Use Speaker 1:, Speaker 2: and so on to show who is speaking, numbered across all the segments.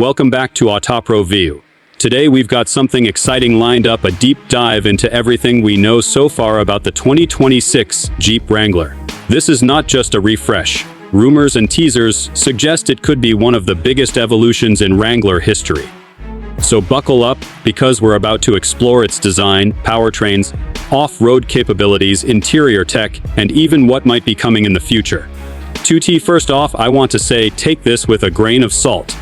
Speaker 1: Welcome back to Autopro Veiw. Today we've got something exciting lined up, a deep dive into everything we know so far about the 2026 Jeep Wrangler. This is not just a refresh. Rumors and teasers suggest it could be one of the biggest evolutions in Wrangler history. So buckle up, because we're about to explore its design, powertrains, off-road capabilities, interior tech, and even what might be coming in the future. 2T, first off, I want to say take this with a grain of salt.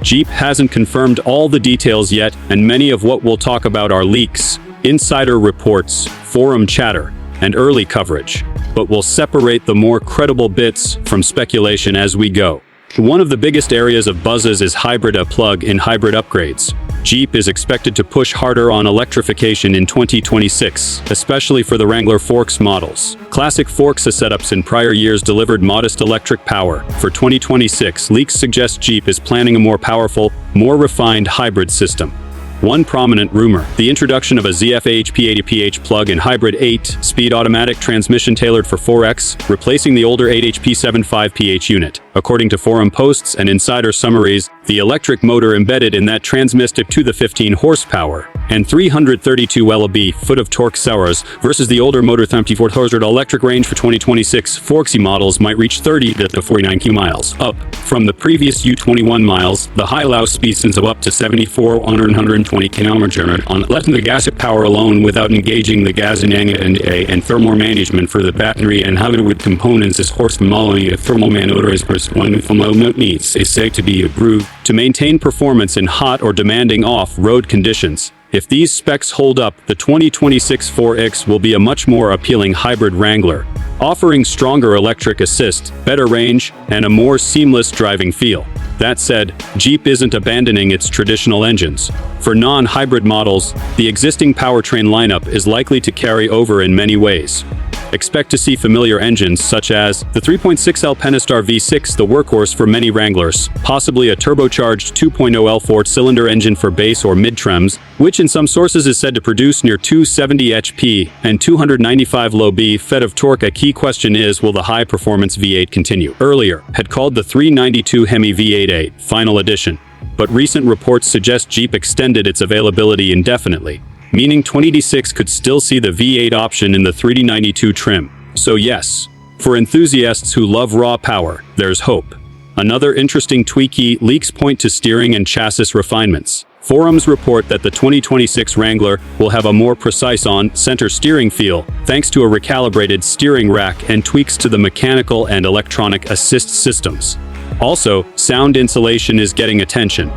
Speaker 1: Jeep hasn't confirmed all the details yet, and many of what we'll talk about are leaks, insider reports, forum chatter, and early coverage. But we'll separate the more credible bits from speculation as we go. One of the biggest areas of buzzes is hybrid plug-in hybrid upgrades. Jeep is expected to push harder on electrification in 2026, especially for the Wrangler Forks models. Classic Forks setups in prior years delivered modest electric power. For 2026, leaks suggest Jeep is planning a more powerful, more refined hybrid system. One prominent rumor: the introduction of a ZF HP80PH plug-in hybrid 8-speed automatic transmission tailored for 4X, replacing the older 8HP75PH unit. According to forum posts and insider summaries, the electric motor embedded in that transmits up to the 15 horsepower and 332 lb-foot of torque hours versus the older motor 34 horsepower. Electric range for 2026 Forksy models might reach 30 to 49 miles, up from the previous U21 miles. The high low speed sends up to 74 120 km/h on less than the gas power alone, without engaging the gas and thermal management for the battery and having with components as horse following a thermal man odor is one from needs is said to be approved to maintain performance in hot or demanding off-road conditions. If these specs hold up, the 2026 4X will be a much more appealing hybrid Wrangler, offering stronger electric assist, better range, and a more seamless driving feel. That said, Jeep isn't abandoning its traditional engines. For non-hybrid models, the existing powertrain lineup is likely to carry over in many ways. Expect to see familiar engines such as the 3.6L Pentastar V6, the workhorse for many Wranglers, possibly a turbocharged 2.0L four-cylinder engine for base or mid-trims, which in some sources is said to produce near 270 HP and 295 lb-feet of torque. A key question is, will the high-performance V8 continue? Earlier, had called the 392 Hemi V8 Final Edition, but recent reports suggest Jeep extended its availability indefinitely, meaning 2026 could still see the V8 option in the 392 trim. So yes, for enthusiasts who love raw power, there's hope. Another interesting tweaky leaks point to steering and chassis refinements. Forums report that the 2026 Wrangler will have a more precise on-center steering feel, thanks to a recalibrated steering rack and tweaks to the mechanical and electronic assist systems. Also, sound insulation is getting attention.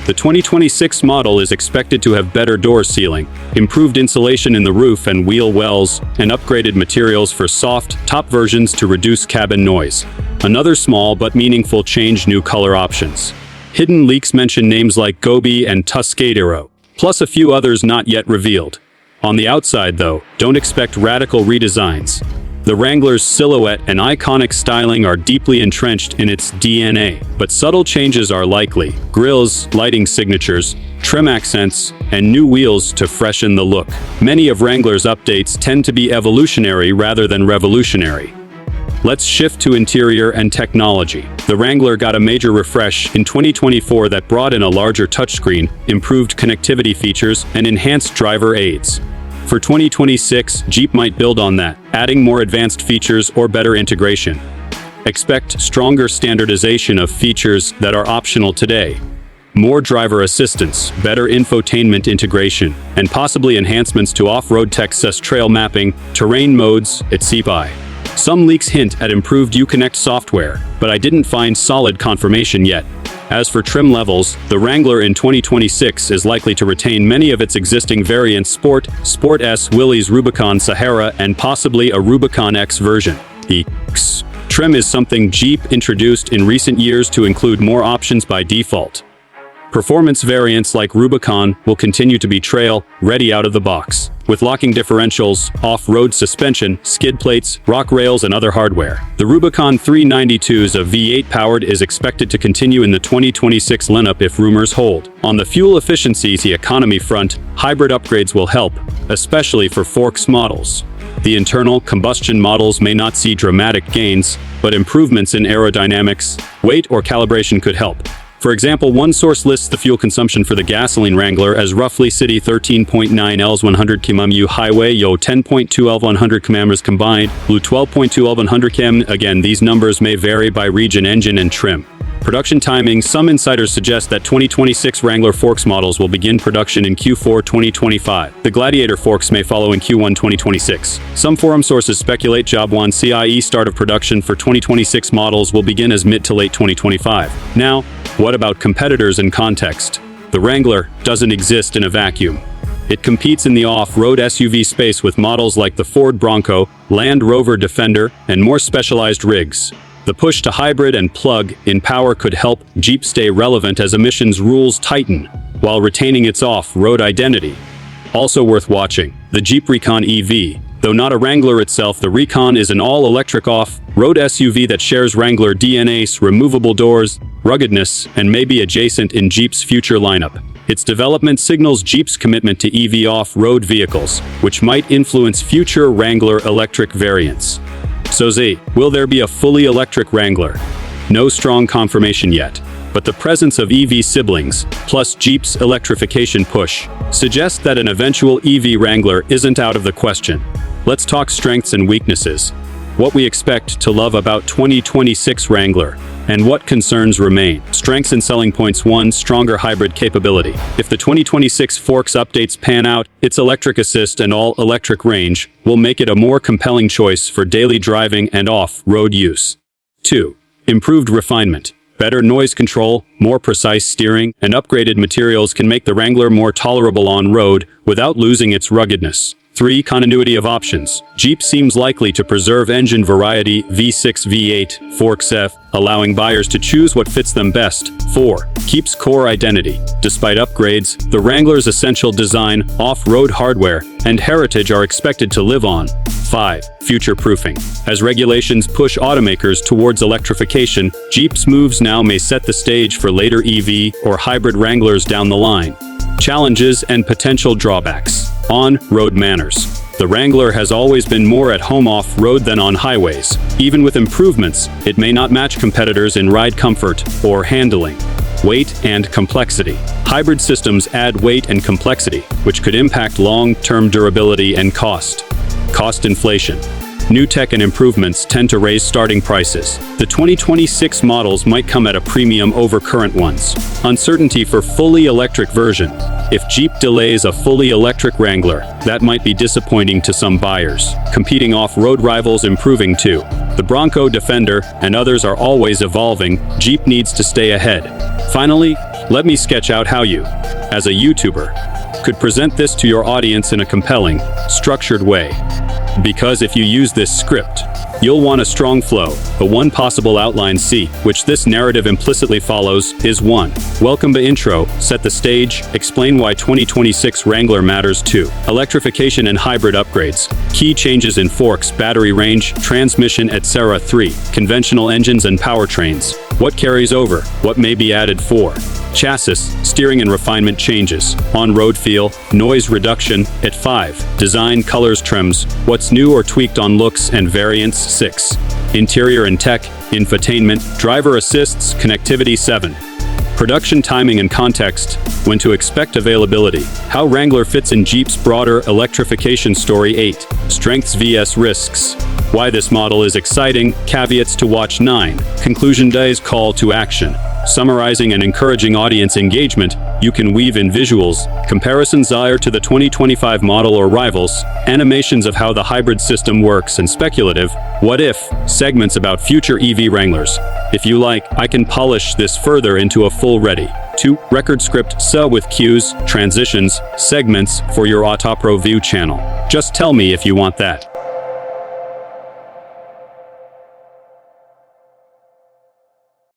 Speaker 1: The 2026 model is expected to have better door sealing, improved insulation in the roof and wheel wells, and upgraded materials for soft, top versions to reduce cabin noise. Another small but meaningful change: new color options. Hidden leaks mention names like Gobi and Tuscadero, plus a few others not yet revealed. On the outside, though, don't expect radical redesigns. The Wrangler's silhouette and iconic styling are deeply entrenched in its DNA, but subtle changes are likely: grills, lighting signatures, trim accents, and new wheels to freshen the look. Many of Wrangler's updates tend to be evolutionary rather than revolutionary. Let's shift to interior and technology. The Wrangler got a major refresh in 2024 that brought in a larger touchscreen, improved connectivity features, and enhanced driver aids. For 2026, Jeep might build on that, adding more advanced features or better integration. Expect stronger standardization of features that are optional today. More driver assistance, better infotainment integration, and possibly enhancements to off-road tech such as trail mapping, terrain modes, etc. Some leaks hint at improved Uconnect software, but I didn't find solid confirmation yet. As for trim levels, the Wrangler in 2026 is likely to retain many of its existing variants: Sport, Sport S, Willys, Rubicon, Sahara, and possibly a Rubicon X version. The X trim is something Jeep introduced in recent years to include more options by default. Performance variants like Rubicon will continue to be trail-ready out of the box, with locking differentials, off-road suspension, skid plates, rock rails, and other hardware. The Rubicon 392's a V8 powered is expected to continue in the 2026 lineup if rumors hold. On the fuel efficiency economy front, hybrid upgrades will help, especially for Forks models. The internal combustion models may not see dramatic gains, but improvements in aerodynamics, weight, or calibration could help. For example, one source lists the fuel consumption for the gasoline Wrangler as roughly city 13.9 Ls 100 km highway yo 10.2 L 100 km combined, blue 12.2 L 100 km. Again, these numbers may vary by region, engine, and trim. Production timing. Some insiders suggest that 2026 Wrangler forks models will begin production in Q4 2025. The Gladiator forks may follow in Q1 2026. Some forum sources speculate Job 1 CIE start of production for 2026 models will begin as mid to late 2025. Now, what about competitors and context? The Wrangler doesn't exist in a vacuum. It competes in the off-road SUV space with models like the Ford Bronco, Land Rover Defender, and more specialized rigs. The push to hybrid and plug-in power could help Jeep stay relevant as emissions rules tighten, while retaining its off-road identity. Also worth watching, the Jeep Recon EV. Though not a Wrangler itself, the Recon is an all-electric off-road SUV that shares Wrangler DNA's removable doors, ruggedness, and may be adjacent in Jeep's future lineup. Its development signals Jeep's commitment to EV off-road vehicles, which might influence future Wrangler electric variants. So will there be a fully electric Wrangler? No strong confirmation yet, but the presence of EV siblings, plus Jeep's electrification push, suggests that an eventual EV Wrangler isn't out of the question. Let's talk strengths and weaknesses. What we expect to love about 2026 Wrangler, and what concerns remain. Strengths and selling points. 1. Stronger hybrid capability. If the 2026 Forks updates pan out, its electric assist and all-electric range will make it a more compelling choice for daily driving and off-road use. 2. Improved refinement. Better noise control, more precise steering, and upgraded materials can make the Wrangler more tolerable on-road without losing its ruggedness. 3. Continuity of options. Jeep seems likely to preserve engine variety V6 V8 Forks F, allowing buyers to choose what fits them best. 4. Keeps core identity. Despite upgrades, the Wrangler's essential design, off-road hardware, and heritage are expected to live on. 5. Future-proofing. As regulations push automakers towards electrification, Jeep's moves now may set the stage for later EV or hybrid Wranglers down the line. Challenges and potential drawbacks. On-road manners. The Wrangler has always been more at home off-road than on highways. Even with improvements, it may not match competitors in ride comfort or handling. Weight and complexity. Hybrid systems add weight and complexity, which could impact long-term durability and cost. Cost inflation. New tech and improvements tend to raise starting prices. The 2026 models might come at a premium over current ones. Uncertainty for fully electric version. If Jeep delays a fully electric Wrangler, that might be disappointing to some buyers. Competing off-road rivals improving too. The Bronco, Defender, and others are always evolving. Jeep needs to stay ahead. Finally, let me sketch out how you, as a YouTuber, could present this to your audience in a compelling, structured way. Because if you use this script, you'll want a strong flow. The one possible outline C, which this narrative implicitly follows, is 1. Welcome to intro, set the stage, explain why 2026 Wrangler matters. 2. Electrification and hybrid upgrades. Key changes in forks, battery range, transmission, etc. 3. Conventional engines and powertrains. What carries over? What may be added? 4. Chassis, steering and refinement changes. On-road feel, noise reduction. At 5. Design, colors, trims. What's new or tweaked on looks and variants. 6. Interior and tech, infotainment, driver assists, connectivity. 7. Production timing and context, when to expect availability, how Wrangler fits in Jeep's broader electrification story. 8. Strengths vs risks, why this model is exciting, caveats to watch. 9. Conclusion day's call to action. Summarizing and encouraging audience engagement, you can weave in visuals, comparisons to the 2025 model or rivals, animations of how the hybrid system works, and speculative, what-if, segments about future EV Wranglers. If you like, I can polish this further into a full ready. 2. Record script with cues, transitions, segments for your Autopro Veiw channel. Just tell me if you want that.